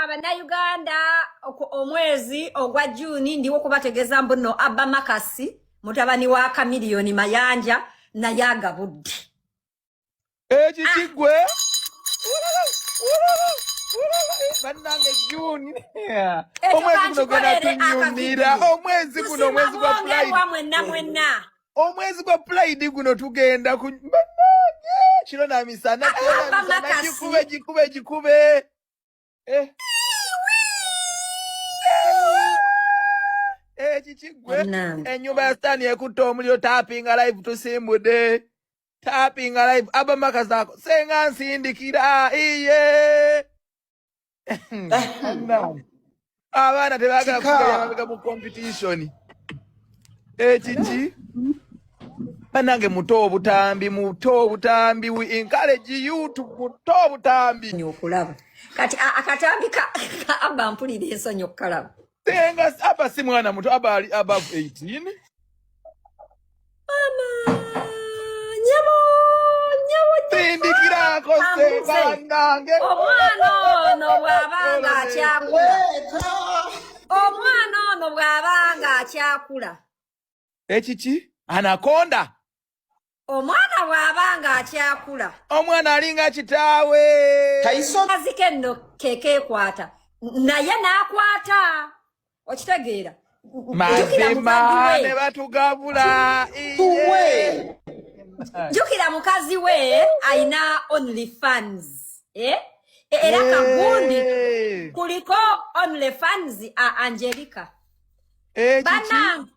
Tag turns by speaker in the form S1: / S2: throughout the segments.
S1: Abannayuganda omwezi ogwa Juni ndiwo kubategeeza mbuno Abba Makasi mutabani wa Kamiliyoni Mayanja naye agabudde.
S2: Kikigwe bannange Juni omwezi guno gena tunyumira omwezi guno omwezi gwa Pride omwezi gwa Pride guno tugenda bannange kiro na misana jikube Kikigwe ennyumba ya Stan ekutta omuliro tappinga live tusimbude tappinga live Abba Makasi ako senga nsindikira iye abaana tebagala kugaya mu competition kiki banange muto obutambi we encourage you to muto obutambi
S1: nyokulaba kati akatambi ka Abba mpulira ensonyi okukalaba
S2: senga Abba si mwana muto Abba ali above 18 sindikirako senganange
S1: omwana ono bw'abanga akyakula
S2: ekiki anakonda
S1: omwana bw'abanga akyakula
S2: omwana alinga kitaawe
S1: kazike enno kekeekwata naye n'akwata okitegeera
S2: mazima ne batugabula
S1: jukira mukazi we aina OnlyFans era kagundi kuliko OnlyFans a Angelica
S2: senga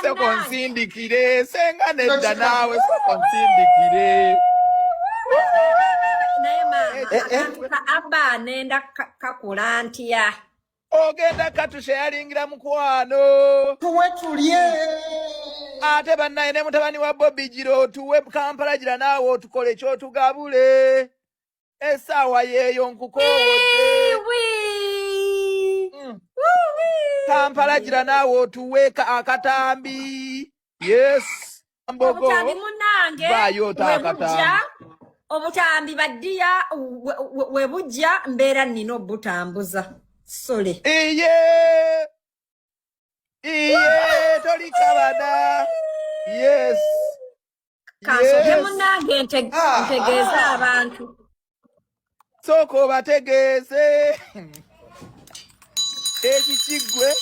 S2: sekonsindikire senga nedda nawe sekonsindikire
S1: Abba nenda kakola ntya
S2: ogenda katusha yalingira mukwano
S3: tuwe tulye
S2: ate bannaye ne mutabani wa Bobby Giro tuwe Kampala gira naawe otukole ekyotugabule essaawa yeeyo nkukowodde Kampala gira naawe otuweeka akatambi yes mbogo baayo otakatambi
S1: obutambi baddiya we bujja mbeera nnina obutambuza sole
S2: iye tolikabada yes
S1: kasoke munange ntegeeza abantu
S2: sooka obategeeze ekikigwe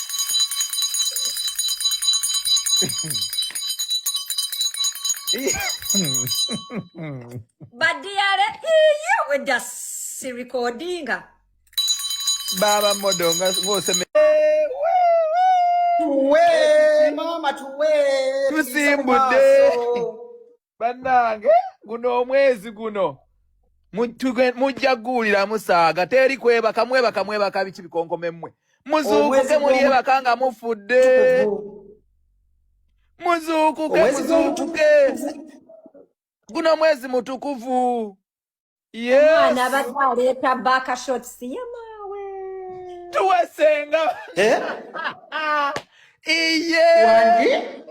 S1: badiyale iye wedda sirikodinga
S2: baba modonga ngoseme
S3: tuwe mama tuwe
S2: tusimbudde bannange guno omwezi guno mujja gulira musaaga teri mwebaka biki bikonkomemmwe muzuukuke mulyebaka nga mufudde muzuukuke guno mwezi mutukuvu
S1: omwana abadde aleeta baaka shots yemaawe
S2: tuwesenga iye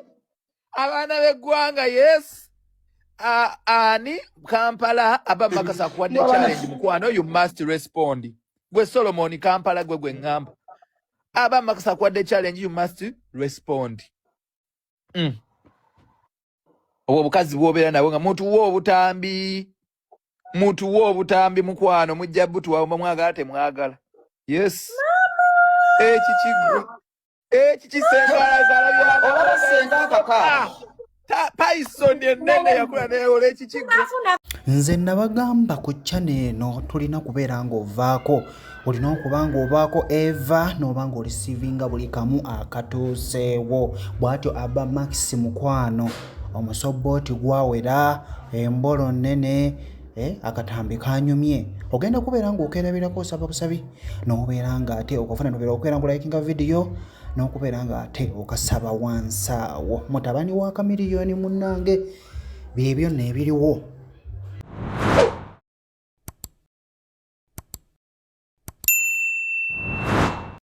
S2: abaana b'eggwanga yes ani Kampala Abba Makasi akuwadde challenge mukwano you must respond gwe Solomon Kampala gwe ngamba Abba Makasi akuwadde challenge you must respond obwo bukazi bw'obeera nawe nga mutuwa obutambi mukwano mujja butuwa mwagala temwagala yes ekikigwe
S3: obasenga kaka
S2: Python enene yakula neyola ekikigwe
S4: nze nabagamba ku channel eno tulina kubeera ng'ovaako olina okuba ng'ovaako eva n'oba ng'olisiivinga buli kamu akatuuseewo bw'atyo Abba Makasi mukwano omusobbooti gwawera embolo nnene akatambi kanyumye ogenda kubeera ng'okerabirako osaba busabi n'obeera ng'ate okufuna nobeera okubeera ng'olayikinga vidiyo n'okubeera ng'ate okasaba wansaawo mutabani wa Kamiliyoni munnange byebyo neebiriwo